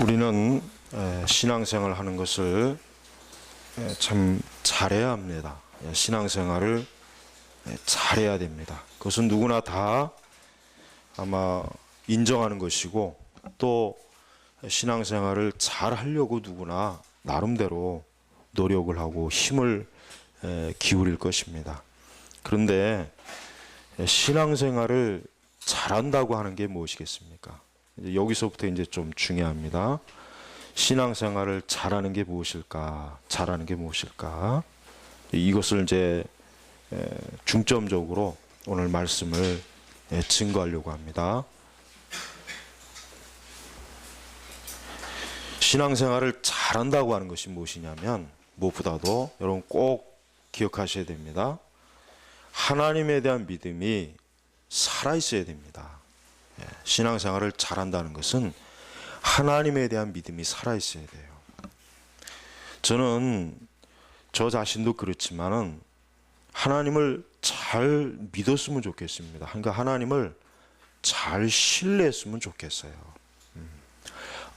우리는 신앙생활 하는 것을 참 잘해야 합니다. 신앙생활을 잘해야 됩니다. 그것은 누구나 다 아마 인정하는 것이고, 또 신앙생활을 잘 하려고 누구나 나름대로 노력을 하고 힘을 기울일 것입니다. 그런데 신앙생활을 잘한다고 하는 게 무엇이겠습니까? 여기서부터 이제 좀 중요합니다. 신앙생활을 잘하는 게 무엇일까? 잘하는 게 무엇일까? 이것을 이제 중점적으로 오늘 말씀을 증거하려고 합니다. 신앙생활을 잘한다고 하는 것이 무엇이냐면, 무엇보다도 여러분 꼭 기억하셔야 됩니다. 하나님에 대한 믿음이 살아있어야 됩니다. 신앙생활을 잘한다는 것은 하나님에 대한 믿음이 살아있어야 돼요. 저는 저 자신도 그렇지만은 하나님을 잘 믿었으면 좋겠습니다. 그러니까 하나님을 잘 신뢰했으면 좋겠어요.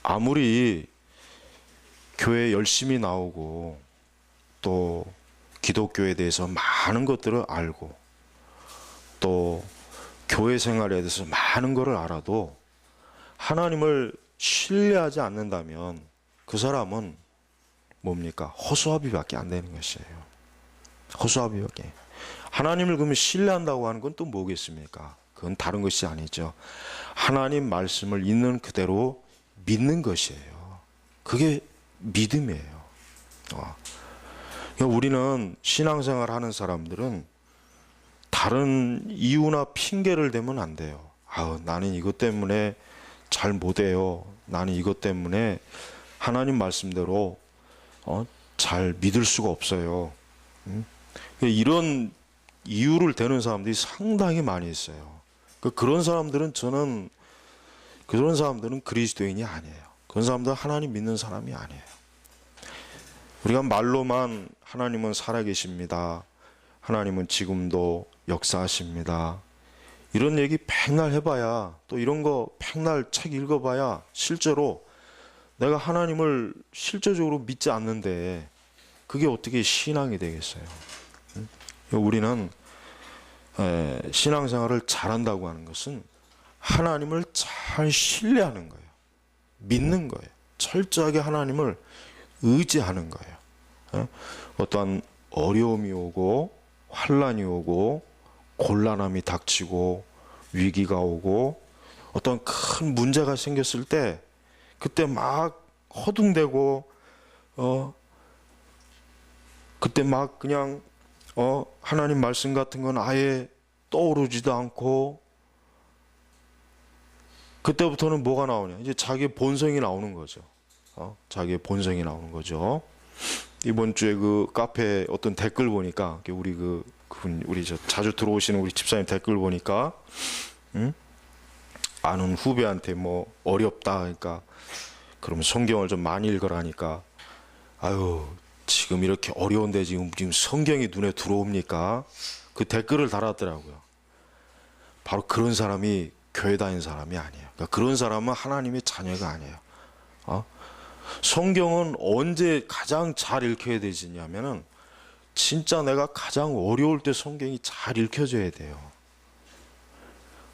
아무리 교회 열심히 나오고 또 기독교에 대해서 많은 것들을 알고 또 교회 생활에 대해서 많은 것을 알아도 하나님을 신뢰하지 않는다면 그 사람은 뭡니까? 허수아비밖에 안 되는 것이에요. 허수아비밖에. 하나님을 그러면 신뢰한다고 하는 건 또 뭐겠습니까? 그건 다른 것이 아니죠. 하나님 말씀을 있는 그대로 믿는 것이에요. 그게 믿음이에요. 그러니까 우리는 신앙생활 하는 사람들은 다른 이유나 핑계를 대면 안 돼요. 나는 이것 때문에 잘 못해요. 나는 이것 때문에 하나님 말씀대로 잘 믿을 수가 없어요. 이런 이유를 대는 사람들이 상당히 많이 있어요. 그런 사람들은 그런 사람들은 그리스도인이 아니에요. 그런 사람들은 하나님 믿는 사람이 아니에요. 우리가 말로만 하나님은 살아계십니다. 하나님은 지금도 역사하십니다. 이런 얘기 백날 해봐야, 또 이런 거 백날 책 읽어봐야 실제로 내가 하나님을 실제적으로 믿지 않는데 그게 어떻게 신앙이 되겠어요? 우리는 신앙생활을 잘한다고 하는 것은 하나님을 잘 신뢰하는 거예요. 믿는 거예요. 철저하게 하나님을 의지하는 거예요. 어떠한 어려움이 오고 환난이 오고 곤란함이 닥치고 위기가 오고 어떤 큰 문제가 생겼을 때 그때 막 허둥대고 그때 막 그냥 하나님 말씀 같은 건 아예 떠오르지도 않고, 그때부터는 뭐가 나오냐? 이제 자기의 본성이 나오는 거죠. 자기의 본성이 나오는 거죠. 이번 주에 그 카페에 어떤 댓글 보니까 우리 저 자주 들어오시는 우리 집사님 댓글 보니까 아는 후배한테 뭐 어렵다 그러니까 그러면 성경을 좀 많이 읽으라니까 지금 이렇게 어려운데 지금 성경이 눈에 들어옵니까? 그 댓글을 달았더라고요. 바로 그런 사람이 교회 다니는 사람이 아니에요. 그러니까 그런 사람은 하나님의 자녀가 아니에요. 성경은 언제 가장 잘 읽혀야 되지냐면은 진짜 내가 가장 어려울 때 성경이 잘 읽혀져야 돼요.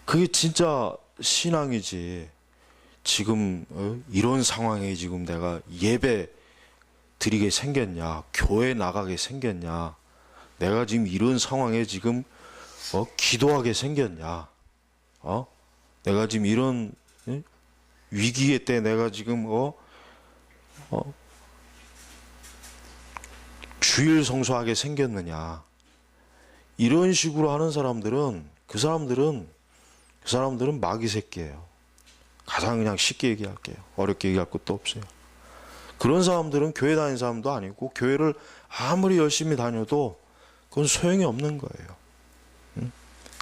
그게 진짜 신앙이지. 지금 이런 상황에 지금 내가 예배 드리게 생겼냐, 교회 나가게 생겼냐, 내가 지금 이런 상황에 지금 기도하게 생겼냐, 내가 지금 이런 위기의 때 내가 지금 주일 성수하게 생겼느냐, 이런 식으로 하는 사람들은 그 사람들은 마귀 새끼예요. 가장 그냥 쉽게 얘기할게요. 어렵게 얘기할 것도 없어요. 그런 사람들은 교회 다니는 사람도 아니고 교회를 아무리 열심히 다녀도 그건 소용이 없는 거예요.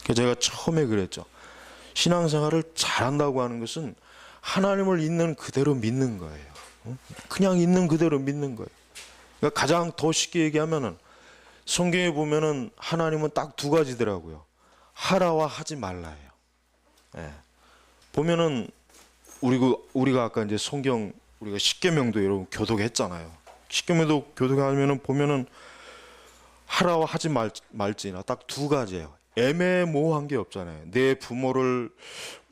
그래서 제가 처음에 그랬죠. 신앙생활을 잘한다고 하는 것은 하나님을 있는 그대로 믿는 거예요. 그냥 있는 그대로 믿는 거예요. 그러니까 가장 더 쉽게 얘기하면은 성경에 보면은 하나님은 딱 두 가지더라고요. 하라와 하지 말라예요. 보면은 우리가 아까 이제 성경 우리가 십계명도 여러분 교독했잖아요. 십계명도 교독하면은 보면은 하라와 하지 말지나 딱 두 가지예요. 애매모호한 게 없잖아요. 내 부모를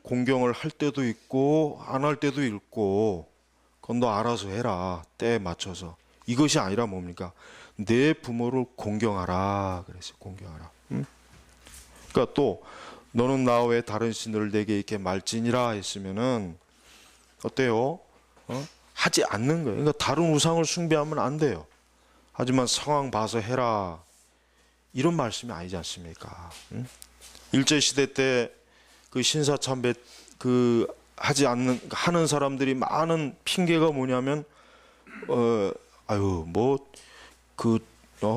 공경을 할 때도 있고 안 할 때도 있고, 그건 너 알아서 해라. 때에 맞춰서. 이것이 아니라 뭡니까? 내 부모를 공경하라 그랬어요. 공경하라. 응? 그러니까 또 너는 나 외에 다른 신들을 내게 이렇게 말지니라 했으면은 어때요? 하지 않는 거예요. 그러니까 다른 우상을 숭배하면 안 돼요. 하지만 상황 봐서 해라, 이런 말씀이 아니지 않습니까? 응? 일제 시대 때 그 신사참배 하는 사람들이 많은 핑계가 뭐냐면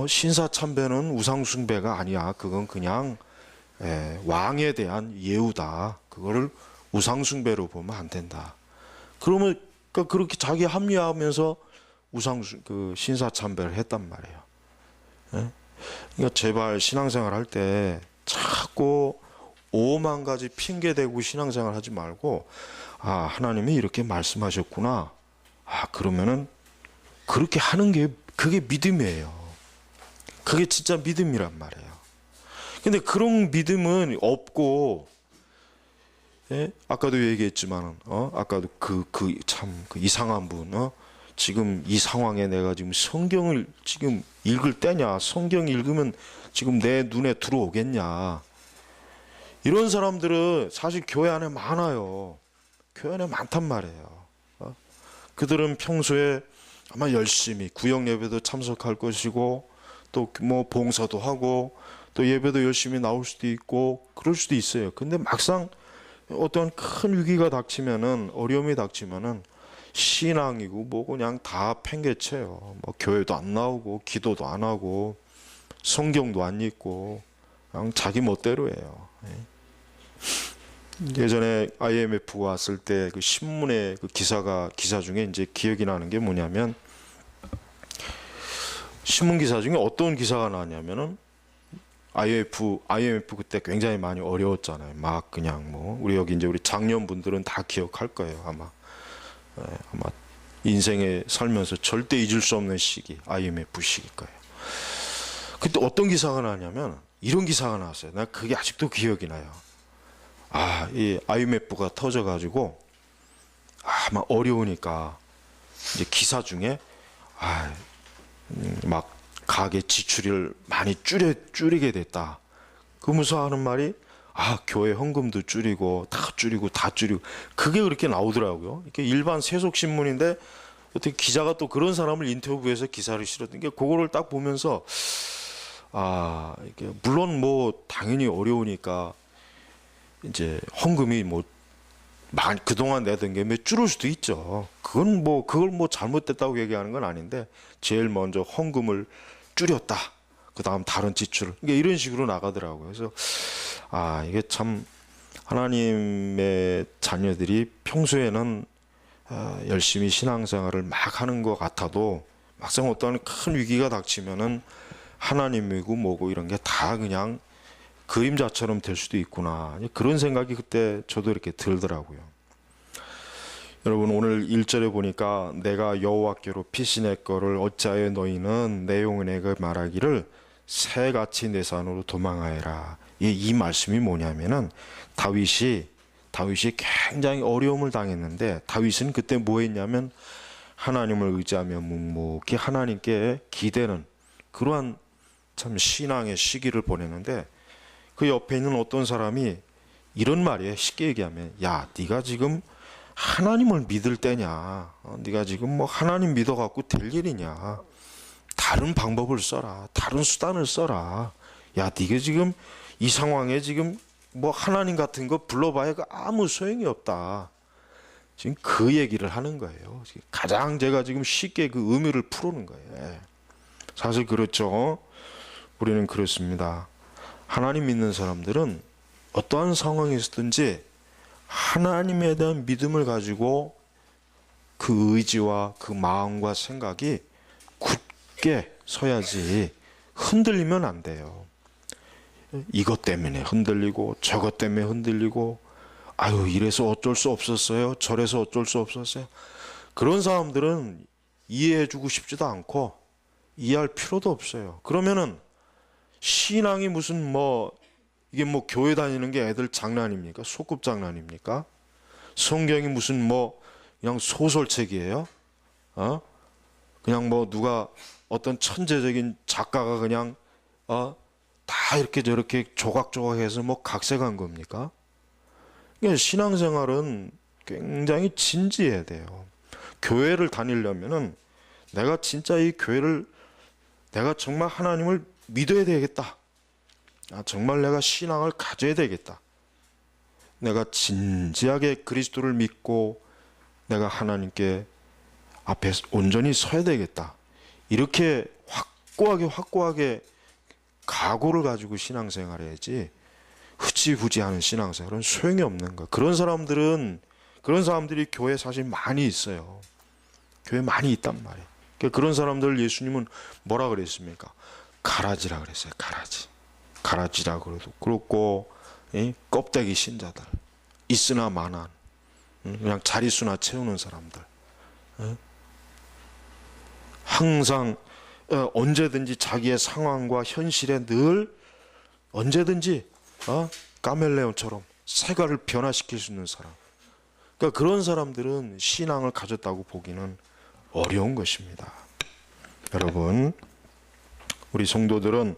신사참배는 우상숭배가 아니야. 그건 그냥 왕에 대한 예우다. 그거를 우상숭배로 보면 안 된다. 그러면 그렇게 자기 합리화하면서 신사참배를 했단 말이에요. 예? 그러니까 제발 신앙생활 할 때 자꾸 오만 가지 핑계 대고 신앙생활 하지 말고, 하나님이 이렇게 말씀하셨구나. 그러면은 그렇게 하는 게 그게 믿음이에요. 그게 진짜 믿음이란 말이에요. 근데 그런 믿음은 없고, 예? 아까도 얘기했지만, 아까도 그 이상한 분, 지금 이 상황에 내가 지금 성경을 지금 읽을 때냐, 성경 읽으면 지금 내 눈에 들어오겠냐. 이런 사람들은 사실 교회 안에 많아요. 교회 안에 많단 말이에요. 그들은 평소에 아마 열심히 구역 예배도 참석할 것이고, 또 뭐 봉사도 하고, 또 예배도 열심히 나올 수도 있고 그럴 수도 있어요. 근데 막상 어떤 큰 위기가 닥치면은, 어려움이 닥치면은 신앙이고 뭐 그냥 다 팽개쳐요. 뭐 교회도 안 나오고 기도도 안 하고 성경도 안 읽고 그냥 자기 멋대로 해요. 예전에 IMF가 왔을 때 그 신문에 그 기사 중에 이제 기억이 나는 게 뭐냐면, 신문 기사 중에 어떤 기사가 나왔냐면은, IMF 그때 굉장히 많이 어려웠잖아요. 막 그냥 뭐 우리 여기 이제 우리 장년분들은 다 기억할 거예요. 아마 인생에 살면서 절대 잊을 수 없는 시기, IMF 시기일 거예요. 그때 어떤 기사가 나냐면 이런 기사가 나왔어요. 나 그게 아직도 기억이 나요. 이 IMF가 터져가지고 막 어려우니까 이제 기사 중에 막 가계 지출을 많이 줄이게 됐다. 그러면서 하는 말이 교회 헌금도 줄이고 다 줄이고. 그게 그렇게 나오더라고요. 이게 일반 세속 신문인데 어떻게 기자가 또 그런 사람을 인터뷰해서 기사를 실었던 게, 그거를 딱 보면서 이게 물론 뭐 당연히 어려우니까 이제 헌금이 뭐 그동안 내던 게 줄을 수도 있죠. 그걸 뭐 잘못됐다고 얘기하는 건 아닌데, 제일 먼저 헌금을 줄였다. 그 다음 다른 지출을. 그러니까 이런 식으로 나가더라고요. 그래서 이게 참 하나님의 자녀들이 평소에는 열심히 신앙생활을 막 하는 것 같아도 막상 어떤 큰 위기가 닥치면은 하나님이고 뭐고 이런 게 다 그냥 그림자처럼 될 수도 있구나. 그런 생각이 그때 저도 이렇게 들더라고요. 여러분, 오늘 1절에 보니까 내가 여호와께로 피신했거를 어찌하여 너희는 내 영혼에게 말하기를 새같이 내 산으로 도망하여라. 이 말씀이 뭐냐면은 다윗이 굉장히 어려움을 당했는데, 다윗은 그때 뭐 했냐면 하나님을 의지하며 묵묵히 하나님께 기대는 그러한 참 신앙의 시기를 보냈는데, 그 옆에 있는 어떤 사람이 이런 말이에요. 쉽게 얘기하면, 야, 네가 지금 하나님을 믿을 때냐? 네가 지금 뭐 하나님 믿어갖고 될 일이냐? 다른 방법을 써라. 다른 수단을 써라. 야, 네가 지금 이 상황에 지금 뭐 하나님 같은 거 불러봐야 아무 소용이 없다. 지금 그 얘기를 하는 거예요. 가장 제가 지금 쉽게 그 의미를 풀어놓은 거예요. 사실 그렇죠. 우리는 그렇습니다. 하나님 믿는 사람들은 어떠한 상황에서든지 하나님에 대한 믿음을 가지고 그 의지와 그 마음과 생각이 굳게 서야지 흔들리면 안 돼요. 이것 때문에 흔들리고 저것 때문에 흔들리고 이래서 어쩔 수 없었어요. 저래서 어쩔 수 없었어요. 그런 사람들은 이해해주고 싶지도 않고 이해할 필요도 없어요. 그러면은 신앙이 무슨 뭐 이게 뭐 교회 다니는 게 애들 장난입니까? 소꿉장난입니까? 성경이 무슨 뭐 그냥 소설책이에요? 그냥 뭐 누가 어떤 천재적인 작가가 그냥 다 이렇게 저렇게 조각조각해서 뭐 각색한 겁니까? 그러니까 신앙생활은 굉장히 진지해야 돼요. 교회를 다니려면은 내가 진짜 이 교회를 내가 정말 하나님을 믿어야 되겠다. 정말 내가 신앙을 가져야 되겠다. 내가 진지하게 그리스도를 믿고 내가 하나님께 앞에 온전히 서야 되겠다. 이렇게 확고하게 각오를 가지고 신앙생활 해야지 흐지부지하는 신앙생활은 소용이 없는 거야. 그런 사람들이 교회에 사실 많이 있어요. 교회에 많이 있단 말이에요. 그런 사람들 예수님은 뭐라 그랬습니까? 가라지라 그랬어요. 가라지라 그래도 그렇고 껍데기 신자들, 있으나 마나한 그냥 자릿수나 채우는 사람들, 항상 언제든지 자기의 상황과 현실에 늘 언제든지 카멜레온처럼 색깔을 변화시킬 수 있는 사람. 그러니까 그런 사람들은 신앙을 가졌다고 보기는 어려운 것입니다. 여러분, 우리 성도들은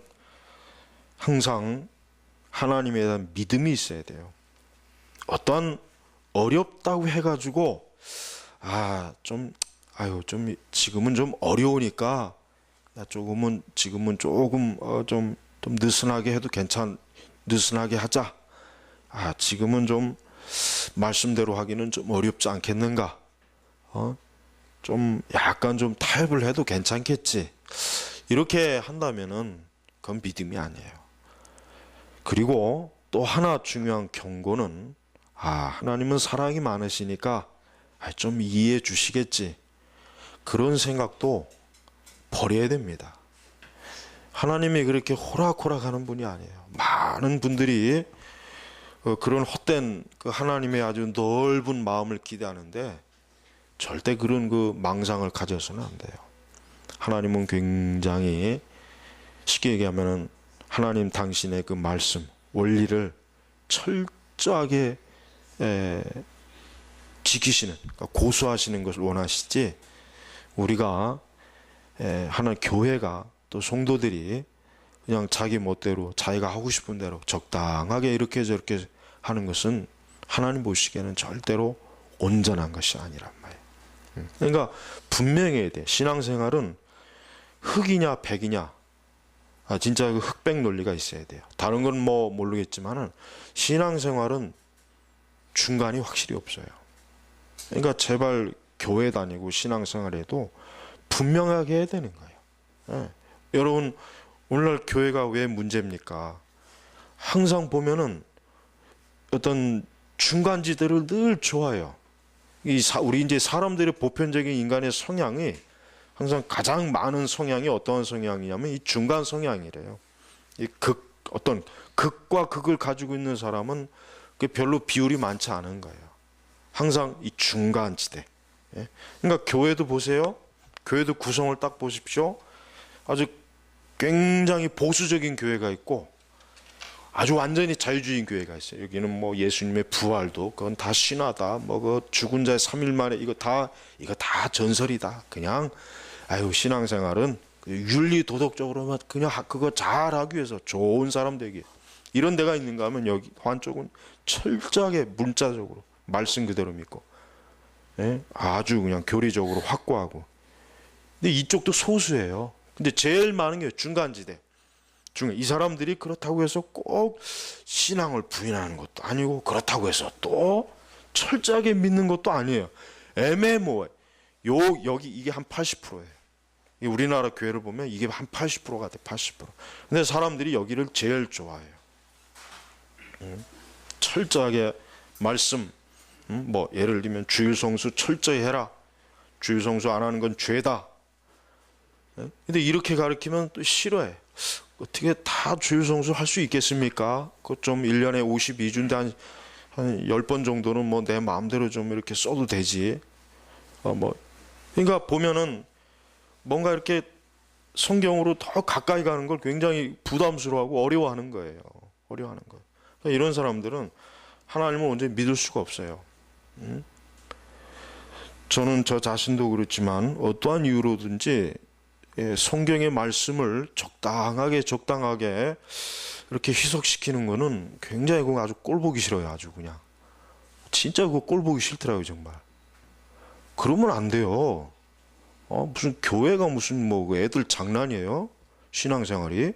항상 하나님에 대한 믿음이 있어야 돼요. 어떠한 어렵다고 해가지고 좀 지금은 좀 어려우니까 지금은 조금 좀 느슨하게 해도 느슨하게 하자. 지금은 좀 말씀대로 하기는 좀 어렵지 않겠는가? 좀 약간 좀 타협을 해도 괜찮겠지. 이렇게 한다면은 그건 믿음이 아니에요. 그리고 또 하나 중요한 경고는 하나님은 사랑이 많으시니까 좀 이해해 주시겠지. 그런 생각도 버려야 됩니다. 하나님이 그렇게 호락호락하는 분이 아니에요. 많은 분들이 그런 헛된 하나님의 아주 넓은 마음을 기대하는데 절대 그런 망상을 가져서는 안 돼요. 하나님은 굉장히 쉽게 얘기하면은 하나님 당신의 말씀, 원리를 철저하게 지키시는, 그러니까 고수하시는 것을 원하시지, 우리가 하나님 교회가 또 성도들이 그냥 자기 멋대로 자기가 하고 싶은 대로 적당하게 이렇게 저렇게 하는 것은 하나님 보시기에는 절대로 온전한 것이 아니란 말이에요. 그러니까 분명해야 돼. 신앙생활은 흑이냐 백이냐, 진짜 흑백 논리가 있어야 돼요. 다른 건 뭐 모르겠지만은 신앙생활은 중간이 확실히 없어요. 그러니까 제발 교회 다니고 신앙생활에도 분명하게 해야 되는 거예요. 여러분, 오늘날 교회가 왜 문제입니까? 항상 보면은 어떤 중간지대를 늘 좋아해요. 우리 이제 사람들의 보편적인 인간의 성향이 항상 가장 많은 성향이 어떤 성향이냐면 이 중간 성향이래요. 어떤 극과 극을 가지고 있는 사람은 별로 비율이 많지 않은 거예요. 항상 이 중간지대. 그러니까 교회도 보세요. 교회도 구성을 딱 보십시오. 아주 굉장히 보수적인 교회가 있고 아주 완전히 자유주의인 교회가 있어요. 여기는 뭐 예수님의 부활도 그건 다 신화다. 죽은 자의 3일 만에 이거 다 전설이다. 그냥 신앙생활은 윤리 도덕적으로만 그냥 그거 잘하기 위해서 좋은 사람 되기. 이런 데가 있는가 하면 여기 한쪽은 철저하게 문자적으로 말씀 그대로 믿고 아주 그냥 교리적으로 확고하고. 근데 이쪽도 소수예요. 근데 제일 많은 게 중간지대. 이 사람들이 그렇다고 해서 꼭 신앙을 부인하는 것도 아니고 그렇다고 해서 또 철저하게 믿는 것도 아니에요. 애매모호해. 여기 이게 한 80%예요. 우리나라 교회를 보면 이게 한 80% 같아. 80%. 근데 사람들이 여기를 제일 좋아해요. 철저하게 말씀, 예를 들면 주일 성수 철저히 해라. 주일 성수 안 하는 건 죄다. 근데 이렇게 가르치면 또 싫어해. 어떻게 다 주일 성수 할 수 있겠습니까? 그것 좀 1년에 52주인데 한 10번 정도는 내 마음대로 좀 이렇게 써도 되지. 그러니까 보면은 뭔가 이렇게 성경으로 더 가까이 가는 걸 굉장히 부담스러워하고 어려워하는 거예요. 어려워하는 거예요. 그러니까 이런 사람들은 하나님을 온전히 믿을 수가 없어요. 저는 저 자신도 그렇지만 어떠한 이유로든지 성경의 말씀을 적당하게 이렇게 희석시키는 거는 굉장히 그거 아주 꼴보기 싫어요. 아주 그냥 진짜 그거 꼴보기 싫더라고요. 정말 그러면 안 돼요. 무슨 교회가 무슨 뭐 애들 장난이에요? 신앙생활이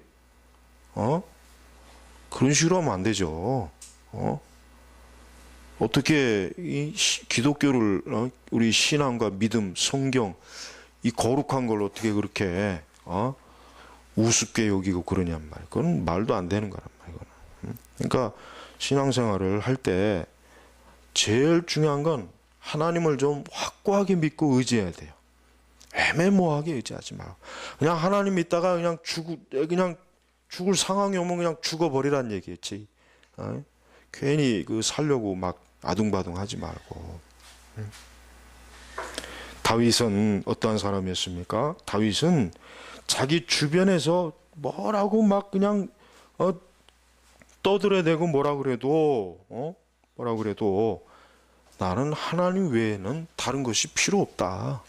그런 식으로 하면 안 되죠. 어떻게 이 기독교를 우리 신앙과 믿음, 성경 이 거룩한 걸 어떻게 그렇게 우습게 여기고 그러냔 말이에요. 그건 말도 안 되는 거란 말이에요. 그러니까 신앙생활을 할 때 제일 중요한 건 하나님을 좀 확고하게 믿고 의지해야 돼요. 애매모호하게 의지하지 말고 그냥 하나님 믿다가 그냥 죽을 상황이 오면 그냥 죽어버리란 얘기였지. 괜히 그 살려고 막 아둥바둥하지 말고. 다윗은 어떠한 사람이었습니까? 다윗은 자기 주변에서 뭐라고 막 그냥 떠들어대고 뭐라 그래도 나는 하나님 외에는 다른 것이 필요 없다.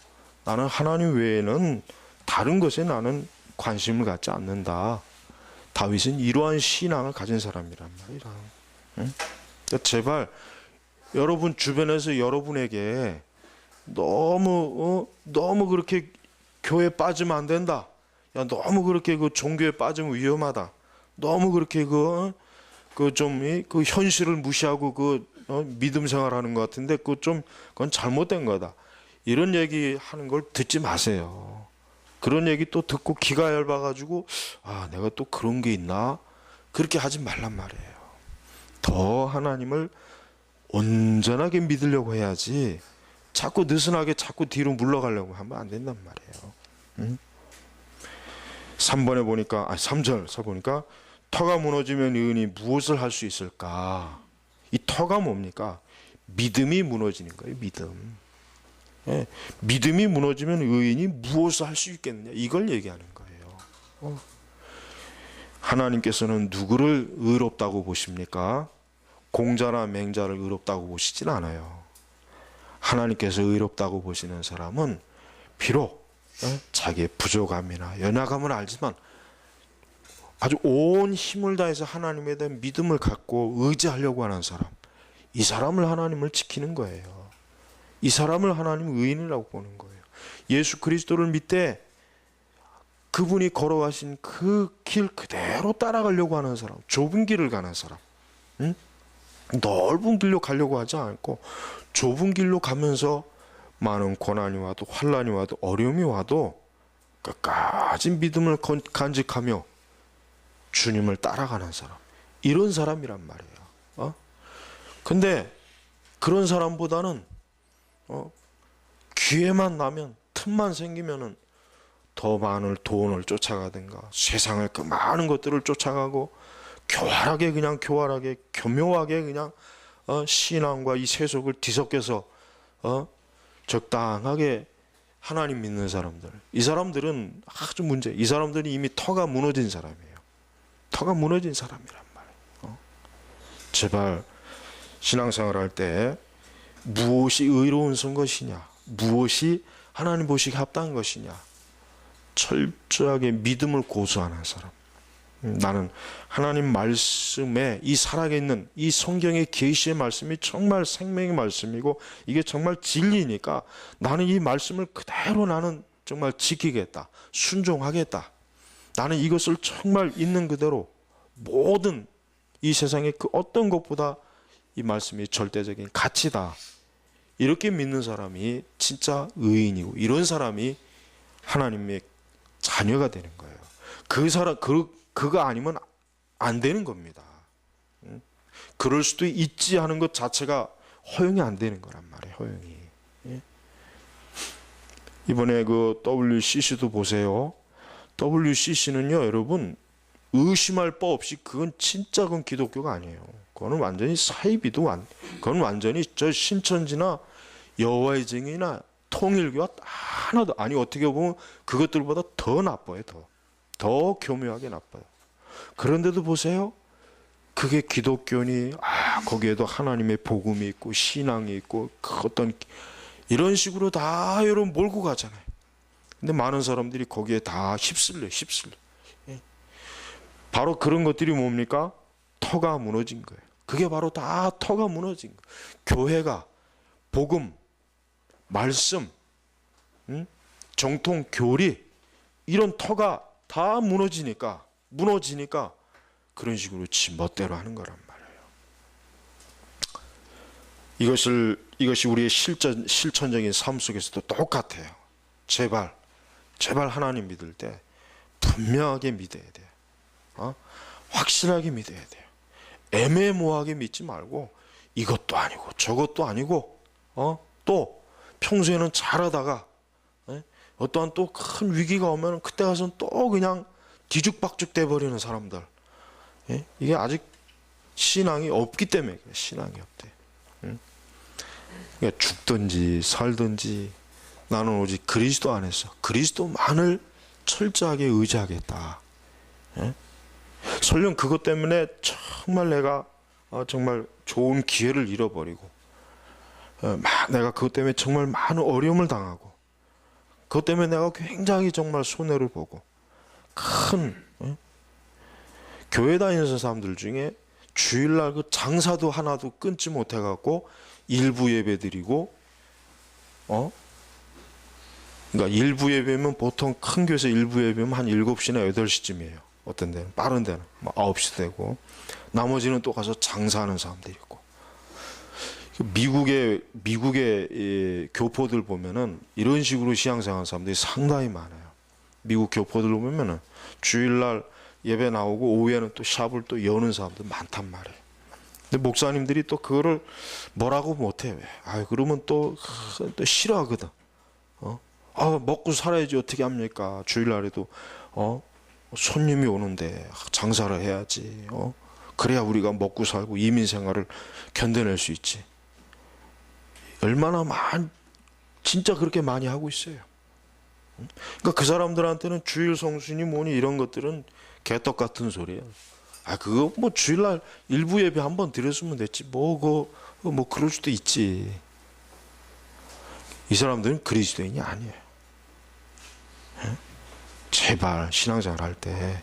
나는 하나님 외에는 다른 것에 나는 관심을 갖지 않는다. 다윗은 이러한 신앙을 가진 사람이란 말이라. 그러니까 제발 여러분 주변에서 여러분에게 너무 그렇게 교회 빠지면 안 된다. 야, 너무 그렇게 그 종교에 빠지면 위험하다. 너무 그렇게 그 현실을 무시하고 믿음 생활하는 것 같은데 그건 잘못된 거다. 이런 얘기 하는 걸 듣지 마세요. 그런 얘기 또 듣고 기가 얇아가지고 내가 또 그런 게 있나? 그렇게 하지 말란 말이에요. 더 하나님을 온전하게 믿으려고 해야지 자꾸 느슨하게 자꾸 뒤로 물러가려고 하면 안 된단 말이에요. 3번에 보니까 3절 보니까 터가 무너지면 의인이 무엇을 할 수 있을까? 이 터가 뭡니까? 믿음이 무너지는 거예요. 믿음. 믿음이 무너지면 의인이 무엇을 할 수 있겠느냐? 이걸 얘기하는 거예요. 하나님께서는 누구를 의롭다고 보십니까? 공자나 맹자를 의롭다고 보시진 않아요. 하나님께서 의롭다고 보시는 사람은 비록 자기의 부족함이나 연약함을 알지만 아주 온 힘을 다해서 하나님에 대한 믿음을 갖고 의지하려고 하는 사람, 이 사람을 하나님을 지키는 거예요. 이 사람을 하나님 의인이라고 보는 거예요. 예수 그리스도를 믿되 그분이 걸어가신 그 길 그대로 따라가려고 하는 사람, 좁은 길을 가는 사람, 넓은 길로 가려고 하지 않고 좁은 길로 가면서 많은 고난이 와도 환난이 와도 어려움이 와도 끝까지 믿음을 간직하며 주님을 따라가는 사람, 이런 사람이란 말이에요. 근데 그런 사람보다는 기회만 나면, 틈만 생기면은 더 많은 돈을 쫓아가든가 세상을 그 많은 것들을 쫓아가고 교활하게 교묘하게 그냥 신앙과 이 세속을 뒤섞여서 적당하게 하나님 믿는 사람들, 이 사람들은 아주 이 사람들이 이미 터가 무너진 사람이에요. 터가 무너진 사람이란 말이에요. 제발 신앙생활 할 때 무엇이 의로운 것이냐, 무엇이 하나님 보시기에 합당한 것이냐, 철저하게 믿음을 고수하는 사람. 나는 하나님 말씀에 이 살아있는 이 성경의 계시의 말씀이 정말 생명의 말씀이고 이게 정말 진리니까 나는 이 말씀을 그대로 나는 정말 지키겠다, 순종하겠다. 나는 이것을 정말 있는 그대로 모든 이 세상의 그 어떤 것보다 이 말씀이 절대적인 가치다, 이렇게 믿는 사람이 진짜 의인이고 이런 사람이 하나님의 자녀가 되는 거예요. 그 사람 그거 아니면 안 되는 겁니다. 그럴 수도 있지 하는 것 자체가 허용이 안 되는 거란 말이에요. 허용이. 이번에 그 WCC도 보세요. WCC는요, 여러분 의심할 바 없이 그건 기독교가 아니에요. 그거는 완전히 사이비도 그건 완전히 저 신천지나 여호와의 증인이나 통일교와 하나도 아니 어떻게 보면 그것들보다 더 나빠요. 더 교묘하게 나빠요. 그런데도 보세요. 그게 기독교니 거기에도 하나님의 복음이 있고 신앙이 있고 그 어떤 이런 식으로 다 여러분 몰고 가잖아요. 근데 많은 사람들이 거기에 다 휩쓸려. 예. 바로 그런 것들이 뭡니까? 터가 무너진 거예요. 그게 바로 다 터가 무너진 거예요. 교회가 복음, 말씀, 정통, 교리 이런 터가 다 무너지니까 그런 식으로 지 멋대로 하는 거란 말이에요. 이것이 우리의 실천적인 삶 속에서도 똑같아요. 제발 하나님 믿을 때 분명하게 믿어야 돼요. 확실하게 믿어야 돼요. 애매모호하게 믿지 말고 이것도 아니고 저것도 아니고 또 평소에는 잘하다가 어떠한 또 큰 위기가 오면 그때 가서는 또 그냥 뒤죽박죽 돼버리는 사람들. 이게 아직 신앙이 없기 때문에 그래. 신앙이 없대. 그러니까 죽든지 살든지 나는 오직 그리스도 안에서 그리스도만을 철저하게 의지하겠다. 설령 그것 때문에 정말 내가 정말 좋은 기회를 잃어버리고 내가 그것 때문에 정말 많은 어려움을 당하고 그것 때문에 내가 굉장히 정말 손해를 보고 큰 교회 다니는 사람들 중에 주일날 그 장사도 하나도 끊지 못해갖고 일부 예배 드리고 그러니까 일부 예배면 보통 큰 교회에서 일부 예배면 한 7시나 8시쯤이에요. 어떤 데는 빠른 데는 9시 되고 나머지는 또 가서 장사하는 사람들이 있고 미국의 교포들 보면은 이런 식으로 신앙생활하는 사람들이 상당히 많아요. 미국 교포들 보면은 주일날 예배 나오고 오후에는 또 샵을 또 여는 사람들 많단 말이에요. 근데 목사님들이 또 그거를 뭐라고 못해요. 그러면 또 싫어하거든. 먹고 살아야지 어떻게 합니까? 주일날에도 손님이 오는데 장사를 해야지. 그래야 우리가 먹고 살고 이민 생활을 견뎌낼 수 있지. 얼마나 진짜 그렇게 많이 하고 있어요. 그러니까 그 사람들한테는 주일 성수니 뭐니 이런 것들은 개떡 같은 소리예요. 그거 뭐 주일날 일부 예배 한번 드렸으면 됐지. 뭐 그럴 수도 있지. 이 사람들은 그리스도인이 아니에요. 제발 신앙생활 할 때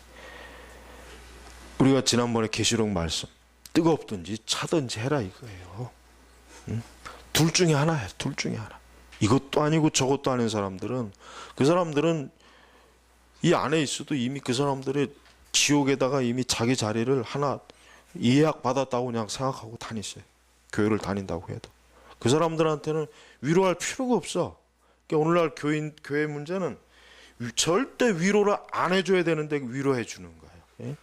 우리가 지난번에 계시록 말씀 뜨겁든지 차든지 해라 이거예요. 둘 중에 하나예요. 둘 중에 하나. 이것도 아니고 저것도 아닌 사람들은 그 사람들은 이 안에 있어도 이미 그 사람들의 지옥에다가 이미 자기 자리를 하나 예약 받았다고 그냥 생각하고 다니세요. 교회를 다닌다고 해도 그 사람들한테는 위로할 필요가 없어. 그러니까 오늘날 교회 문제는 절대 위로를 안 해줘야 되는데 위로해 주는 거예요.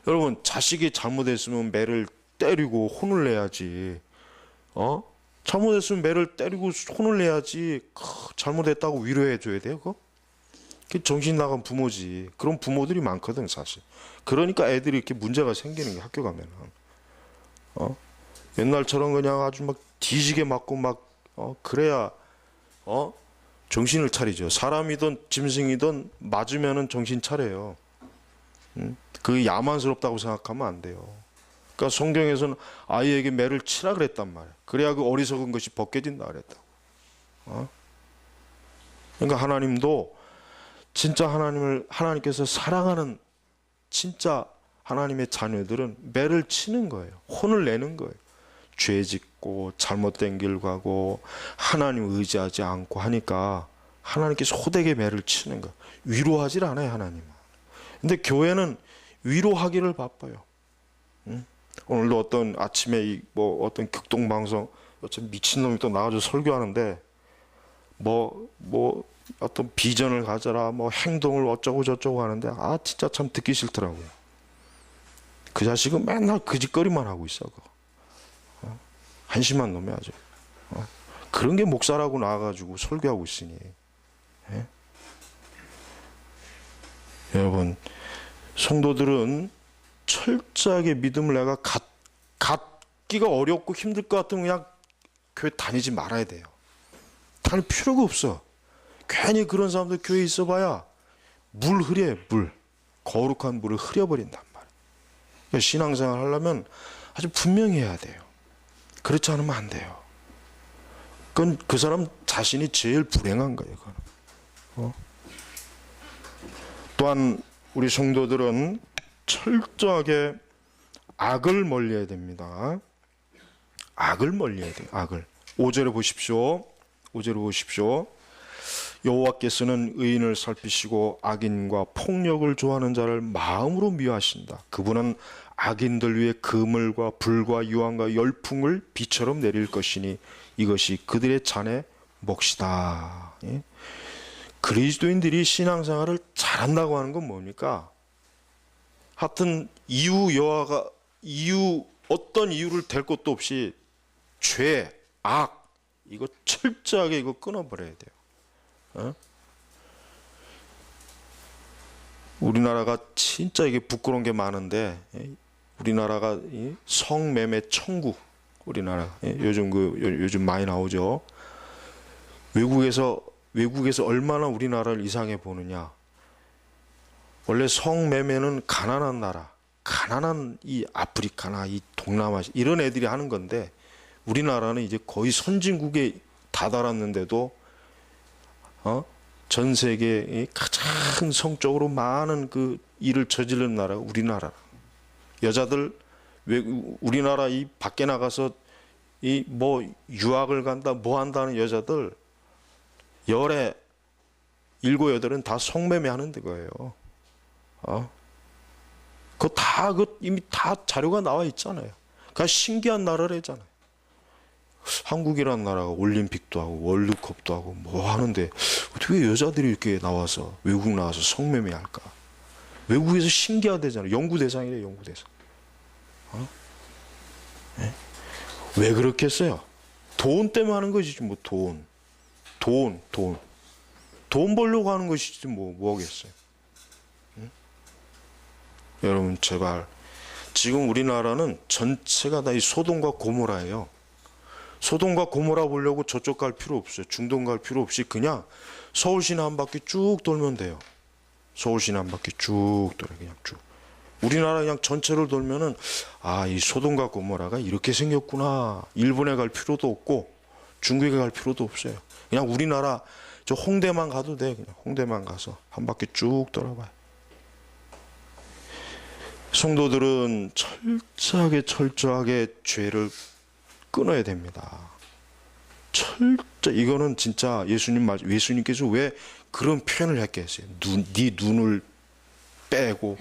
여러분 자식이 잘못했으면 매를 때리고 혼을 내야지. 잘못했으면 매를 때리고 혼을 내야지. 잘못했다고 위로해 줘야 돼요. 그게 정신 나간 부모지. 그런 부모들이 많거든 사실. 그러니까 애들이 이렇게 문제가 생기는 게 학교 가면은. 옛날처럼 그냥 아주 막 뒤지게 맞고 그래야 정신을 차리죠. 사람이든 짐승이든 맞으면은 정신 차려요. 그게 야만스럽다고 생각하면 안 돼요. 그러니까 성경에서는 아이에게 매를 치라 그랬단 말이에요. 그래야 그 어리석은 것이 벗겨진다 그랬다고. 그러니까 하나님도 진짜 하나님께서 사랑하는 진짜 하나님의 자녀들은 매를 치는 거예요. 혼을 내는 거예요. 죄 짓고 잘못된 길 가고 하나님 의지하지 않고 하니까 하나님께서 호되게 매를 치는 거예요. 위로하질 않아요, 하나님은. 근데 교회는 위로하기를 바빠요. 오늘도 어떤 아침에 어떤 극동방송 어떤 미친놈이 또 나와서 설교하는데 어떤 비전을 가져라 행동을 어쩌고 저쩌고 하는데 진짜 참 듣기 싫더라고요. 그 자식은 맨날 그 짓거리만 하고 있어. 한심한 놈이 아주. 그런 게 목사라고 나와가지고 설교하고 있으니. 여러분 성도들은 철저하게 믿음을 내가 갖기가 어렵고 힘들 것 같으면 그냥 교회 다니지 말아야 돼요. 다닐 필요가 없어. 괜히 그런 사람들 교회에 있어봐야 물 흐려, 물. 거룩한 물을 흐려버린단 말이에요. 그러니까 신앙생활 하려면 아주 분명히 해야 돼요. 그렇지 않으면 안 돼요. 그건 그 사람 자신이 제일 불행한 거예요. 그건. 또한 우리 성도들은 철저하게 악을 멀리해야 됩니다. 악을 멀리해야 돼요. 악을. 5절에 보십시오. 5절에 보십시오. 여호와께서는 의인을 살피시고 악인과 폭력을 좋아하는 자를 마음으로 미워하신다. 그분은 악인들 위에 그물과 불과 유황과 열풍을 비처럼 내릴 것이니 이것이 그들의 잔의 몫이다. 예? 그리스도인들이 신앙생활을 잘한다고 하는 건 뭡니까? 하여튼 어떤 이유를 댈 것도 없이 죄, 악 이거 철저하게 이거 끊어버려야 돼요. 우리나라가 진짜 이게 부끄러운 게 많은데, 우리나라가 성매매 천국, 우리나라 요즘 많이 나오죠. 외국에서 얼마나 우리나라를 이상해 보느냐. 원래 성매매는 가난한 나라, 가난한 이 아프리카나 이 동남아시아 이런 애들이 하는 건데, 우리나라는 이제 거의 선진국에 다다랐는데도 전 세계에 가장 성적으로 많은 그 일을 저지르는 나라가 우리나라. 여자들 우리나라 이 밖에 나가서 이 뭐 유학을 간다 뭐 한다는 여자들 열에 7, 8은 다 성매매 하는 거예요. 이미 다 자료가 나와 있잖아요. 그러니까 신기한 나라래잖아요. 한국이라는 나라가 올림픽도 하고 월드컵도 하고 뭐 하는데 어떻게 여자들이 이렇게 나와서 외국 나와서 성매매 할까? 외국에서 신기하대잖아요. 연구 대상이래, 연구 대상. 네? 왜 그렇게 했어요? 돈 때문에 하는 것이지 뭐. 돈 벌려고 하는 것이지 뭐 하겠어요. 응? 여러분 제발, 지금 우리나라는 전체가 다 이 소돔과 고모라예요. 소돔과 고모라 보려고 저쪽 갈 필요 없어요. 중동 갈 필요 없이 그냥 서울 시내 한 바퀴 쭉 돌면 돼요. 서울 시내 한 바퀴 쭉 돌아요. 그냥 쭉. 우리나라 그냥 전체를 돌면은 이 소돔과 고모라가 이렇게 생겼구나. 일본에 갈 필요도 없고 중국에 갈 필요도 없어요. 그냥 우리나라 저 홍대만 가도 돼. 그냥 홍대만 가서 한 바퀴 쭉 돌아봐요. 성도들은 철저하게 죄를 끊어야 됩니다. 이거는 진짜 예수님께서 왜 그런 표현을 했겠어요? 네 눈을 빼고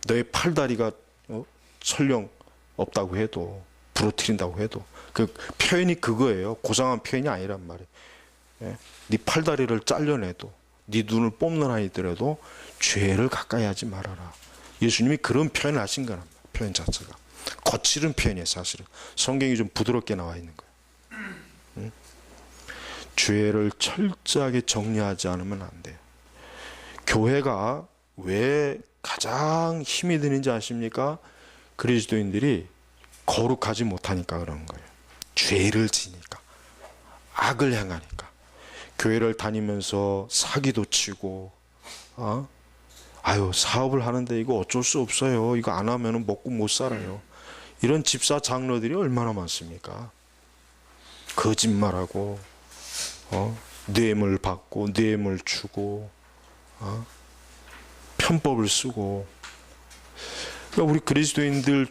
너의 팔다리가 설령 없다고 해도, 부러뜨린다고 해도 그 표현이 그거예요. 고상한 표현이 아니란 말이에요. 네 팔다리를 잘려내도, 네 눈을 뽑는 아이더라도 죄를 가까이 하지 말아라. 예수님이 그런 표현을 하신 거란 말이에요. 표현 자체가 거칠은 표현이에요. 사실은 성경이 좀 부드럽게 나와 있는 거예요. 죄를 철저하게 정리하지 않으면 안 돼요. 교회가 왜 가장 힘이 드는지 아십니까? 그리스도인들이 거룩하지 못하니까 그런 거예요. 죄를 지니까, 악을 행하니까. 교회를 다니면서 사기도 치고, 사업을 하는데 이거 어쩔 수 없어요. 이거 안 하면 먹고 못 살아요. 이런 집사 장로들이 얼마나 많습니까? 거짓말하고, 뇌물 받고, 뇌물 주고, 편법을 쓰고. 그러니까 우리 그리스도인들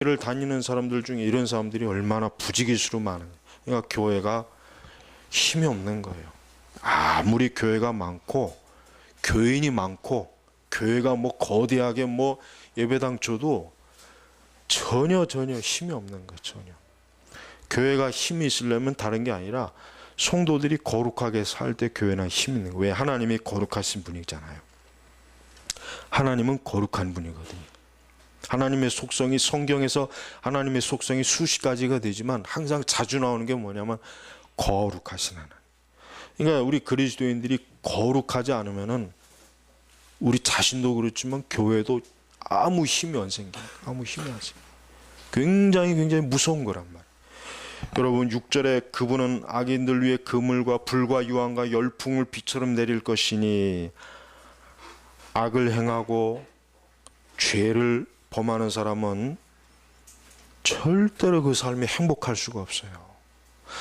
교회를 다니는 사람들 중에 이런 사람들이 얼마나 부지기수로 많은. 그러니까 교회가 힘이 없는 거예요. 아무리 교회가 많고, 교인이 많고, 교회가 뭐 거대하게 뭐 예배당 줘도 전혀 힘이 없는 거예요. 전혀. 교회가 힘이 있으려면 다른 게 아니라 성도들이 거룩하게 살 때 교회는 힘이 있는 거예요. 왜? 하나님이 거룩하신 분이잖아요. 하나님은 거룩한 분이거든요. 하나님의 속성이, 성경에서 하나님의 속성이 수십 가지가 되지만 항상 자주 나오는 게 뭐냐면 거룩하신 하나님. 그러니까 우리 그리스도인들이 거룩하지 않으면은 우리 자신도 그렇지만 교회도 아무 힘이 안 생겨요. 아무 힘이 안 생겨요. 굉장히 무서운 거란 말이에요. 여러분 6절에 그분은 악인들 위해 그물과 불과 유황과 열풍을 비처럼 내릴 것이니, 악을 행하고 죄를 범하는 사람은 절대로 그 삶이 행복할 수가 없어요.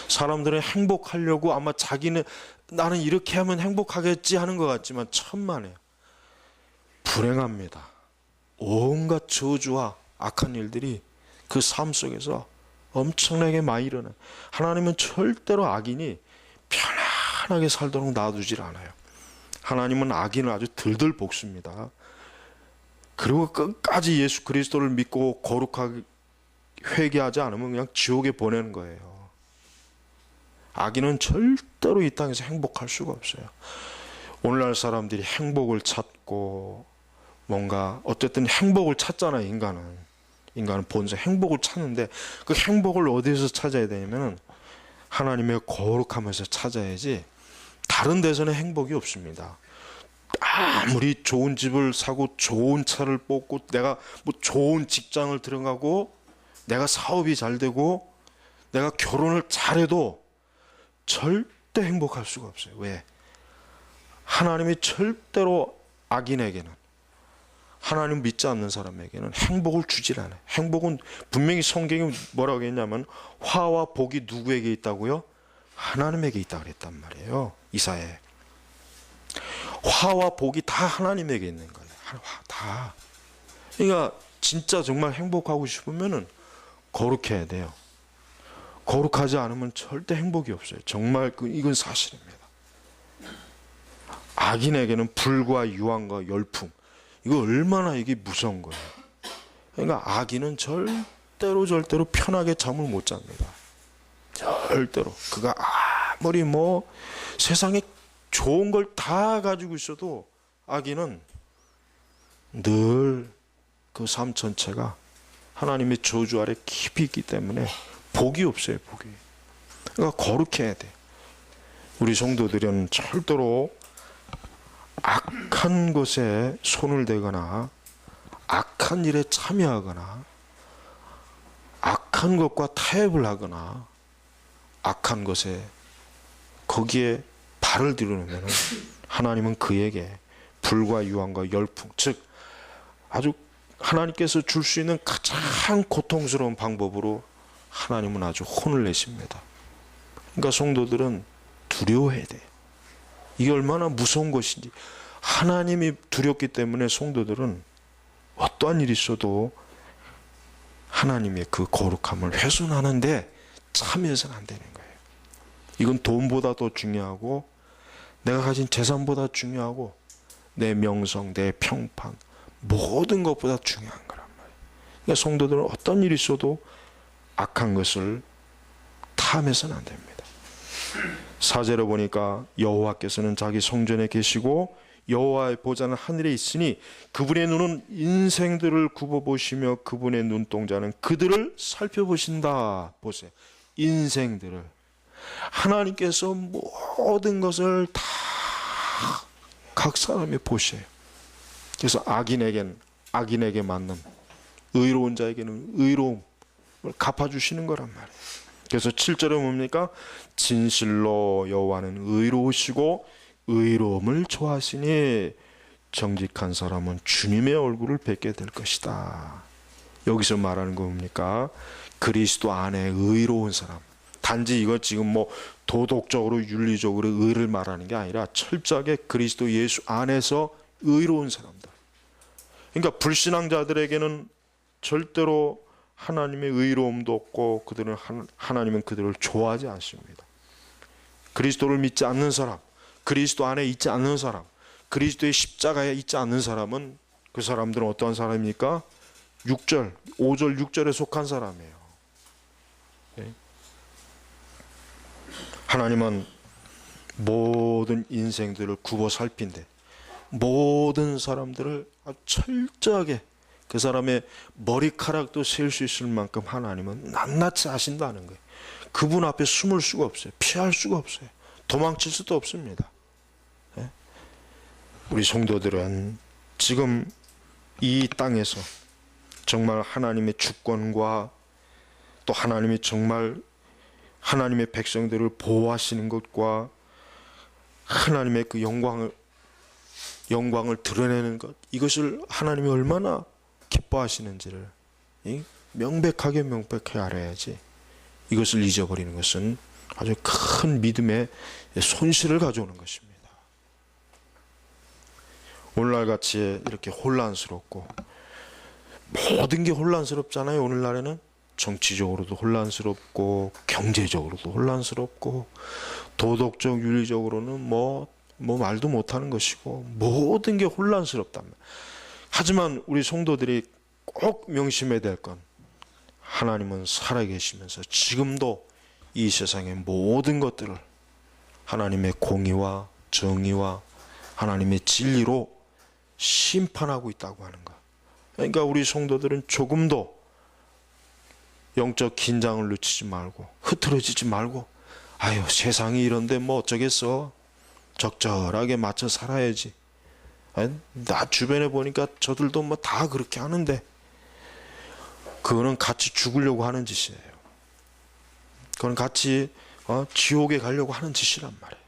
사람들은 행복하려고 아마 자기는 나는 이렇게 하면 행복하겠지 하는 것 같지만 천만에요. 불행합니다. 온갖 저주와 악한 일들이 그 삶 속에서 엄청나게 많이 일어나요. 하나님은 절대로 악인이 편안하게 살도록 놔두질 않아요. 하나님은 악인을 아주 들들 볶습니다. 그리고 끝까지 예수 그리스도를 믿고 거룩하게 회개하지 않으면 그냥 지옥에 보내는 거예요. 악인은 절대로 이 땅에서 행복할 수가 없어요. 오늘날 사람들이 행복을 찾고 뭔가 어쨌든 행복을 찾잖아요. 인간은 본성 행복을 찾는데, 그 행복을 어디에서 찾아야 되냐면 하나님의 거룩함에서 찾아야지 다른 데서는 행복이 없습니다. 아무리 좋은 집을 사고 좋은 차를 뽑고 내가 뭐 좋은 직장을 들어가고 내가 사업이 잘 되고 내가 결혼을 잘해도 절대 행복할 수가 없어요. 왜? 하나님이 절대로 악인에게는, 하나님 믿지 않는 사람에게는 행복을 주질 않아요. 행복은 분명히 성경이 뭐라고 했냐면 화와 복이 누구에게 있다고요? 하나님에게 있다고 그랬단 말이에요. 이사야에. 화와 복이 다 하나님에게 있는 거예요. 다. 그러니까 진짜 정말 행복하고 싶으면은 거룩해야 돼요. 거룩하지 않으면 절대 행복이 없어요. 정말 이건 사실입니다. 악인에게는 불과 유황과 열풍, 이거 얼마나 이게 무서운 거예요. 그러니까 악인은 절대로 편하게 잠을 못 잡니다. 절대로. 그가 아무리 뭐 세상에 좋은 걸 다 가지고 있어도 악인은 늘 그 삶 전체가 하나님의 저주 아래 깊이 있기 때문에 복이 없어요. 복이. 그러니까 거룩해야 돼. 우리 성도들은 절대로 악한 것에 손을 대거나 악한 일에 참여하거나 악한 것과 타협을 하거나 악한 것에 거기에 발을 들여놓으면 하나님은 그에게 불과 유황과 열풍, 즉 아주 하나님께서 줄 수 있는 가장 고통스러운 방법으로 하나님은 아주 혼을 내십니다. 그러니까 성도들은 두려워해야 돼요. 이게 얼마나 무서운 것인지. 하나님이 두렵기 때문에 성도들은 어떠한 일이 있어도 하나님의 그 거룩함을 훼손하는데 참여해서는 안 되는 거예요. 이건 돈보다 더 중요하고 내가 가진 재산보다 중요하고 내 명성, 내 평판, 모든 것보다 중요한 거란 말이에요. 그러니까 성도들은 어떤 일이 있어도 악한 것을 탐해서는 안 됩니다. 4절에 보니까 여호와께서는 자기 성전에 계시고 여호와의 보좌는 하늘에 있으니 그분의 눈은 인생들을 굽어보시며 그분의 눈동자는 그들을 살펴보신다. 보세요. 인생들을. 하나님께서 모든 것을 다 각 사람이 보셔요. 그래서 악인에게 맞는, 의로운 자에게는 의로움을 갚아주시는 거란 말이에요. 그래서 7절에 뭡니까? 진실로 여호와는 의로우시고 의로움을 좋아하시니 정직한 사람은 주님의 얼굴을 뵙게 될 것이다. 여기서 말하는 거 뭡니까? 그리스도 안에 의로운 사람. 단지 이거 지금 뭐 도덕적으로 윤리적으로 의를 말하는 게 아니라 철저하게 그리스도 예수 안에서 의로운 사람들. 그러니까 불신앙자들에게는 절대로 하나님의 의로움도 없고 하나님은 그들을 좋아하지 않습니다. 그리스도를 믿지 않는 사람, 그리스도 안에 있지 않는 사람, 그리스도의 십자가에 있지 않는 사람은 그 사람들은 어떠한 사람입니까? 5절, 6절에 속한 사람이에요. 하나님은 모든 인생들을 굽어 살핀데 모든 사람들을 아주 철저하게 그 사람의 머리카락도 셀 수 있을 만큼 하나님은 낱낱이 아신다는 거예요. 그분 앞에 숨을 수가 없어요. 피할 수가 없어요. 도망칠 수도 없습니다. 우리 성도들은 지금 이 땅에서 정말 하나님의 주권과 또 하나님이 정말 하나님의 백성들을 보호하시는 것과 하나님의 그 영광을 드러내는 것, 이것을 하나님이 얼마나 기뻐하시는지를 명백하게 알아야지. 이것을 잊어버리는 것은 아주 큰 믿음의 손실을 가져오는 것입니다. 오늘날 같이 이렇게 혼란스럽고, 모든 게 혼란스럽잖아요. 오늘날에는 정치적으로도 혼란스럽고, 경제적으로도 혼란스럽고, 도덕적 윤리적으로는 뭐 말도 못하는 것이고, 모든 게 혼란스럽답니다. 하지만 우리 성도들이 꼭 명심해야 될 건, 하나님은 살아계시면서 지금도 이 세상의 모든 것들을 하나님의 공의와 정의와 하나님의 진리로 심판하고 있다고 하는 것. 그러니까 우리 성도들은 조금도 영적 긴장을 늦추지 말고, 흐트러지지 말고, 아유 세상이 이런데 뭐 어쩌겠어, 적절하게 맞춰 살아야지. 나 주변에 보니까 저들도 뭐 다 그렇게 하는데, 그거는 같이 죽으려고 하는 짓이에요. 그건 같이 지옥에 가려고 하는 짓이란 말이에요.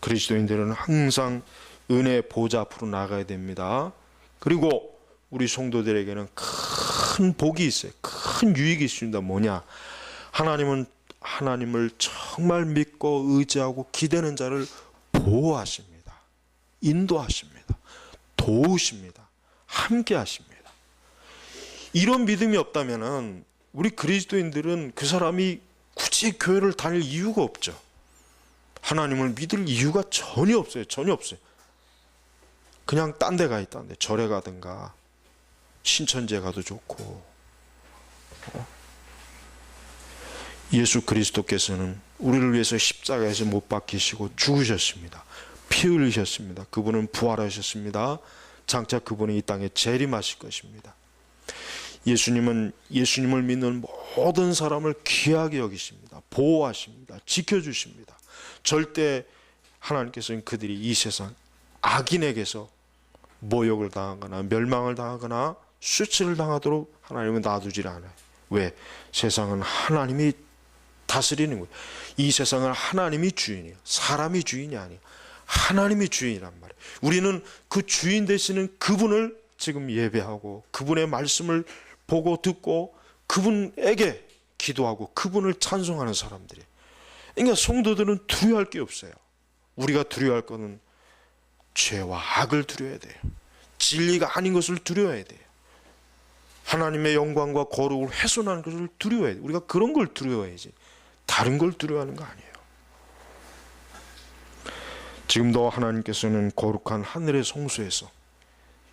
그리스도인들은 항상 은혜 보좌 앞으로 나가야 됩니다. 그리고 우리 성도들에게는 큰 복이 있어요. 큰 유익이 있습니다. 뭐냐? 하나님을 정말 믿고 의지하고 기대는 자를 보호하십니다. 인도하십니다. 도우십니다. 함께 하십니다. 이런 믿음이 없다면은 우리 그리스도인들은 그 사람이 굳이 교회를 다닐 이유가 없죠. 하나님을 믿을 이유가 전혀 없어요. 전혀 없어요. 그냥 딴 데 가 있다는데, 절에 가든가 신천지에 가도 좋고. 예수 그리스도께서는 우리를 위해서 십자가에서 못 박히시고 죽으셨습니다. 피 흘리셨습니다. 그분은 부활하셨습니다. 장차 그분은 이 땅에 재림하실 것입니다. 예수님을 믿는 모든 사람을 귀하게 여기십니다. 보호하십니다. 지켜주십니다. 절대 하나님께서는 그들이 이 세상 악인에게서 모욕을 당하거나 멸망을 당하거나 수치를 당하도록 하나님은 놔두질 않아요. 왜? 세상은 하나님이 다스리는 거예요. 이 세상은 하나님이 주인이에요. 사람이 주인이 아니에요. 하나님이 주인이란 말이에요. 우리는 그 주인 되시는 그분을 지금 예배하고, 그분의 말씀을 보고 듣고, 그분에게 기도하고 그분을 찬송하는 사람들이에요. 그러니까 성도들은 두려워할 게 없어요. 우리가 두려워할 것은 죄와 악을 두려워야 돼요. 진리가 아닌 것을 두려워야 돼요. 하나님의 영광과 거룩을 훼손하는 것을 두려워야 돼요. 우리가 그런 걸 두려워야지, 다른 걸 두려워하는 거 아니에요. 지금도 하나님께서는 거룩한 하늘의 성소에서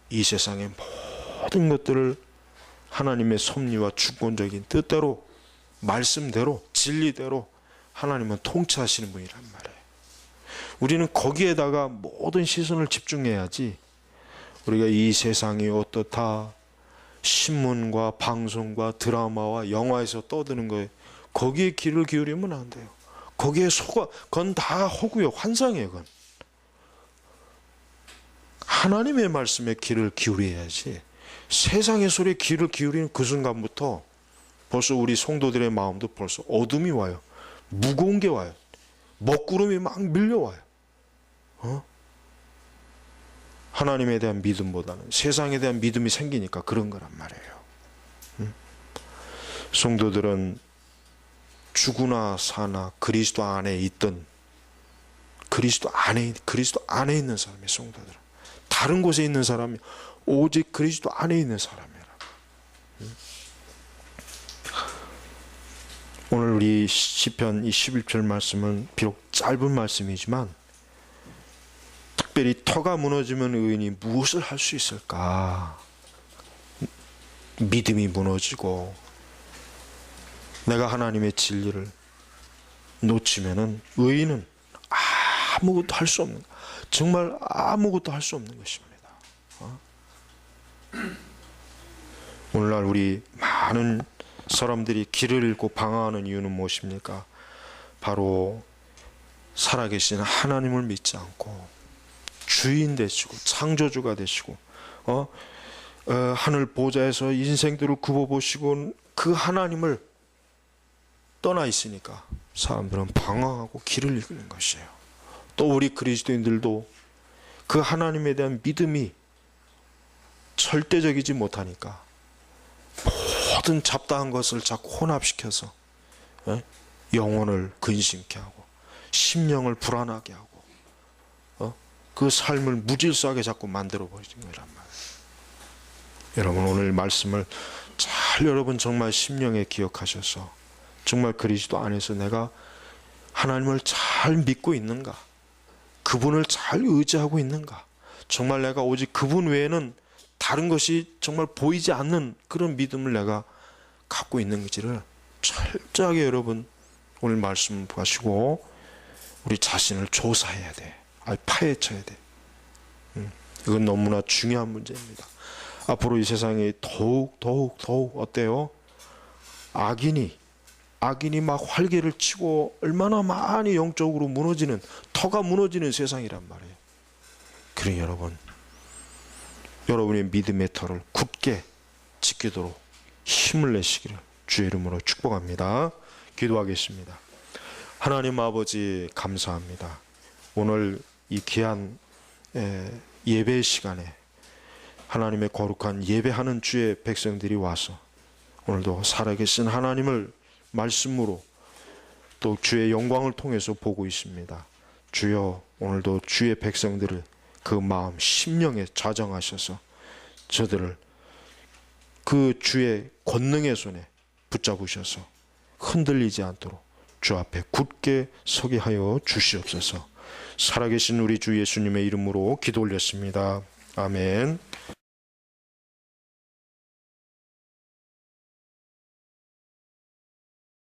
이 세상의 모든 것들을 하나님의 섭리와 주권적인 뜻대로, 말씀대로, 진리대로 하나님은 통치하시는 분이란 말이에요. 우리는 거기에다가 모든 시선을 집중해야지, 우리가 이 세상이 어떻다, 신문과 방송과 드라마와 영화에서 떠드는 거에 거기에 귀를 기울이면 안 돼요. 거기에 그건 다 허구요, 환상이에요. 그건 하나님의 말씀에 귀를 기울여야지. 세상의 소리에 귀를 기울이는 그 순간부터 벌써 우리 성도들의 마음도 벌써 어둠이 와요. 무거운 게 와요. 먹구름이 막 밀려와요. 하나님에 대한 믿음보다는 세상에 대한 믿음이 생기니까 그런 거란 말이에요. 성도들은 죽으나 사나 그리스도 안에 있던, 그리스도 안에 있는 사람이에요. 성도들은 다른 곳에 있는 사람이 오직 그리스도 안에 있는 사람이라. 오늘 우리 시편 21절 말씀은 비록 짧은 말씀이지만, 특별히 터가 무너지면 의인이 무엇을 할 수 있을까? 믿음이 무너지고 내가 하나님의 진리를 놓치면은 의인은 아무것도 할 수 없는, 정말 아무것도 할 수 없는 것입니다. 오늘날 우리 많은 사람들이 길을 잃고 방황하는 이유는 무엇입니까? 바로 살아계신 하나님을 믿지 않고 주인 되시고 창조주가 되시고 하늘 보좌에서 인생들을 굽어보시고 그 하나님을 떠나 있으니까 사람들은 방황하고 길을 잃는 것이에요. 또 우리 그리스도인들도 그 하나님에 대한 믿음이 절대적이지 못하니까 모든 잡다한 것을 자꾸 혼합시켜서 영혼을 근심케 하고 심령을 불안하게 하고 그 삶을 무질서하게 자꾸 만들어 버리는 거란 말이에요. 여러분, 오늘 말씀을 잘 여러분 정말 심령에 기억하셔서 정말 그리스도 안에서 내가 하나님을 잘 믿고 있는가, 그분을 잘 의지하고 있는가, 정말 내가 오직 그분 외에는 다른 것이 정말 보이지 않는 그런 믿음을 내가 갖고 있는지를 철저하게 여러분 오늘 말씀 보시고 우리 자신을 조사해야 돼. 파헤쳐야 돼. 이건 너무나 중요한 문제입니다. 앞으로 이 세상이 더욱 어때요? 악인이 막 활개를 치고 얼마나 많이 영적으로 무너지는, 터가 무너지는 세상이란 말이에요. 그러니 여러분의 믿음의 터를 굳게 지키도록 힘을 내시기를 주의 이름으로 축복합니다. 기도하겠습니다. 하나님 아버지, 감사합니다. 오늘 이 귀한 예배 시간에 하나님의 거룩한 예배하는 주의 백성들이 와서 오늘도 살아계신 하나님을 말씀으로 또 주의 영광을 통해서 보고 있습니다. 주여, 오늘도 주의 백성들을 그 마음 심령에 자정하셔서 저들을 그 주의 권능의 손에 붙잡으셔서 흔들리지 않도록 주 앞에 굳게 서게 하여 주시옵소서. 살아계신 우리 주 예수님의 이름으로 기도 올렸습니다. 아멘.